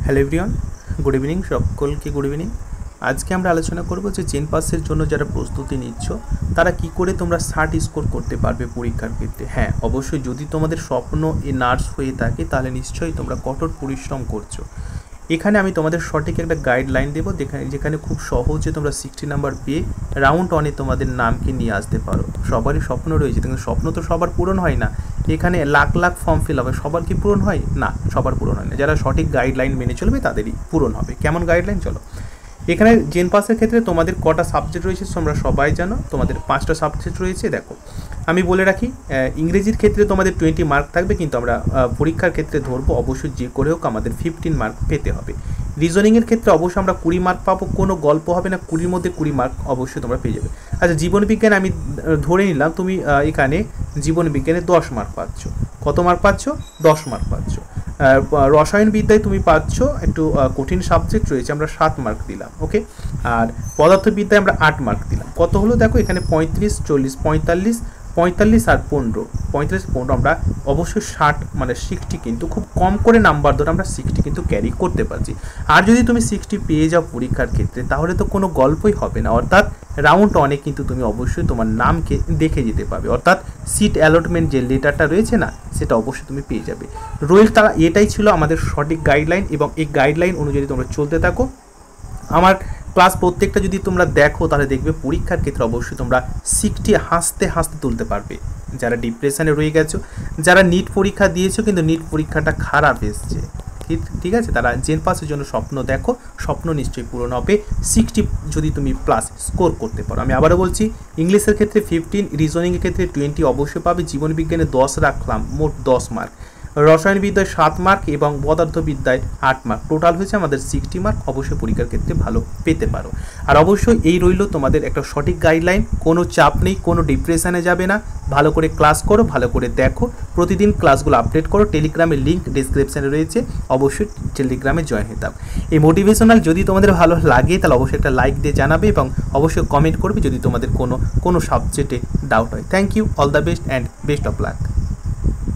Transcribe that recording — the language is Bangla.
Hello everyone, good evening. সকলকে গুড ইভিনিং। আজকে আমরা আলোচনা করব যে জেন পাসের জন্য যারা প্রস্তুতি নিচ্ছ তারা কি করে তোমরা 60 স্কোর করতে পারবে পরীক্ষার ক্ষেত্রে। হ্যাঁ, অবশ্যই যদি তোমাদের স্বপ্ন এই নার্স হয়ে থাকে তাহলে নিশ্চয়ই তোমরা কঠোর পরিশ্রম করছো। এখানে আমি তোমাদের সঠিক একটা গাইডলাইন দেবো যেখানে খুব সহজে তোমরা 60 নাম্বার পেয়ে রাউন্ড 1-এ তোমাদের নামকে নিয়ে আসতে পারো। সবারই স্বপ্ন রয়েছে, কিন্তু স্বপ্ন তো সবার পূরণ হয় না। এখানে লাখ লাখ ফর্ম ফিল হবে, সবার কি পূরণ হয় না? সবার পূরণ হয় না। যারা সঠিক গাইডলাইন মেনে চলবে তাদেরই পূরণ হবে। কেমন গাইডলাইন? চলো, এখানে জেন পাসের ক্ষেত্রে তোমাদের কটা সাবজেক্ট রয়েছে তোমরা সবাই জানো। তোমাদের 5টা সাবজেক্ট রয়েছে। দেখো, আমি বলে রাখি, ইংরেজির ক্ষেত্রে তোমাদের 20 মার্ক থাকবে, কিন্তু আমরা পরীক্ষার ক্ষেত্রে ধরবো অবশ্যই যে করে হোক আমাদের 15 মার্ক পেতে হবে। রিজনিংয়ের ক্ষেত্রে অবশ্যই আমরা 20 মার্ক পাবো, কোনো গল্প হবে না। 20-র মধ্যে 20 মার্ক অবশ্যই তোমরা পেয়ে যাবে। আচ্ছা, জীবনবিজ্ঞান আমি ধরে নিলাম তুমি এখানে জীবনবিজ্ঞানে 10 মার্ক পাচ্ছ। কত মার্ক পাচ্ছ? 10 মার্ক পাচ্ছ। রসায়নবিদ্যায় তুমি পাচ্ছ, একটু কঠিন সাবজেক্ট রয়েছে, আমরা 7 মার্ক দিলাম। ওকে, আর পদার্থবিদ্যায় আমরা 8 মার্ক দিলাম। কত হলো দেখো, এখানে 35, 40, 45 আর 15 আমরা অবশ্যই 60 মানে 60 কিন্তু খুব কম করে নাম্বার ধরে আমরা 60 কিন্তু ক্যারি করতে পারছি। আর যদি তুমি 60 পেয়ে যাও পরীক্ষার ক্ষেত্রে তাহলে তো কোনো গল্পই হবে না। অর্থাৎ রাউন্ড 1-এ কিন্তু তুমি অবশ্যই তোমার নামকে দেখে যেতে পারবে। অর্থাৎ সিট অ্যালটমেন্ট যে লেটারটা রয়েছে না, সেটা অবশ্যই তুমি পেয়ে যাবে। রোহিত, তারা এটাই ছিল আমাদের সঠিক গাইডলাইন, এবং এই গাইডলাইন অনুযায়ী তোমরা চলতে থাকো। আমার ক্লাস প্রত্যেকটা যদি তোমরা দেখো তাহলে দেখবে পরীক্ষার ক্ষেত্রে অবশ্যই তোমরা 60 হাসতে হাসতে তুলতে পারবে। যারা ডিপ্রেশনে রয়ে গেছো, যারা নিট পরীক্ষা দিয়েছো কিন্তু নিট পরীক্ষাটা খারাপ এসছে, ঠিক আছে, তারা জেন পাসের জন্য স্বপ্ন দেখো, স্বপ্ন নিশ্চয়ই পূরণ হবে। 60 যদি তুমি প্লাস স্কোর করতে পারো। আমি আবারও বলছি, ইংলিশের ক্ষেত্রে 15, রিজনিংয়ের ক্ষেত্রে 20 অবশ্যই পাবে। জীবনবিজ্ঞানে 10 রাখলাম, মোট 10 মার্ক। রসায়নবিদ্যায় 7 মার্ক এবং পদার্থবিদ্যায় 8 মার্ক, টোটাল হয়েছে আমাদের 60 মার্ক। অবশ্যই পরীক্ষার ক্ষেত্রে ভালো পেতে পারো। আর অবশ্যই এই রইল তোমাদের একটা সঠিক গাইডলাইন, কোনো চাপ নেই, কোনো ডিপ্রেশনে যাবে না। ভালো করে ক্লাস করো, ভালো করে দেখো, প্রতিদিন ক্লাসগুলো আপডেট করো। টেলিগ্রামের লিঙ্ক ডিসক্রিপশানে রয়েছে, অবশ্যই টেলিগ্রামে জয়েন হতাম। এই মোটিভেশনাল যদি তোমাদের ভালো লাগে তাহলে অবশ্যই একটা লাইক দিয়ে জানাবে, এবং অবশ্যই কমেন্ট করবে যদি তোমাদের কোনো সাবজেক্টে ডাউট হয়। Thank you, all the best and best of lakh.